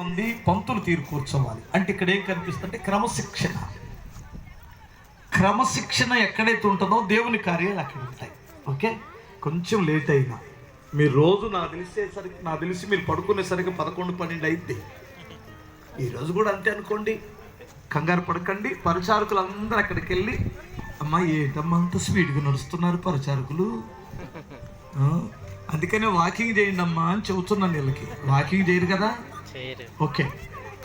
మంది పంతులు తీరు కూర్చోవాలి అంటే ఇక్కడ ఏం కనిపిస్తుందంటే క్రమశిక్షణ. క్రమశిక్షణ ఎక్కడైతే ఉంటుందో దేవుని కార్యాలు అక్కడ ఉంటాయి. ఓకే, కొంచెం లేట్ అయినా మీరు రోజు నాకు తెలిసి మీరు పడుకునేసరికి 11-12 అయింది. ఈరోజు కూడా అంతే అనుకోండి, కంగారు పడకండి. పరిచారకులు అందరూ అక్కడికి వెళ్ళి, అమ్మా ఏంటమ్మా అంత స్పీడ్గా నడుస్తున్నారు పరిచారకులు, అందుకనే వాకింగ్ చేయండి అమ్మా అని చెబుతున్నాను. వీళ్ళకి వాకింగ్ చేయరు కదా. ఓకే,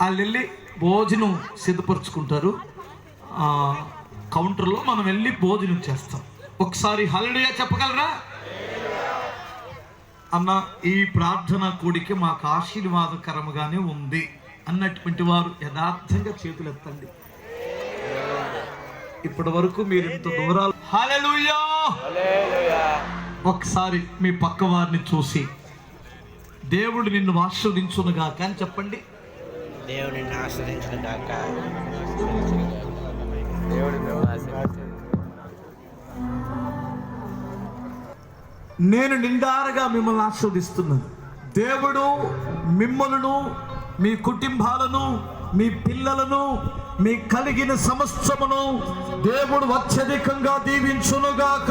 వాళ్ళు వెళ్ళి భోజనం సిద్ధపరుచుకుంటారు. కౌంటర్లో మనం వెళ్ళి భోజనం చేస్తాం. ఒకసారి హల్లెలూయా చెప్పగలరా అన్న? ఈ ప్రార్థన కూడికి మాకు ఆశీర్వాదకరముగానే ఉంది అన్నటువంటి వారు యథార్థంగా చేతులు ఎత్తండి. ఇప్పటి వరకు మీరు ఇంత దూరాలు హల్లెలూయా ఒకసారి మీ పక్క వారిని చూసి దేవుడు నిన్ను ఆశీర్వదించునుగాక అని చెప్పండి. దేవుడు నిన్ను ఆశీర్వదించునుగాక. నేను నిండారుగా మిమ్మల్ని ఆశీర్వదిస్తున్నాను. దేవుడు మిమ్మలను, మీ కుటుంబాలను, మీ పిల్లలను, మీ కలిగిన సమస్తమును దేవుడు అత్యధికంగా దీవించునుగాక.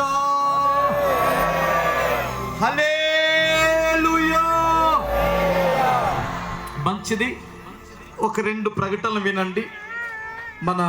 హల్లెలూయా. మంచిది. ఒక 2 ప్రకటనలు వినండి. మన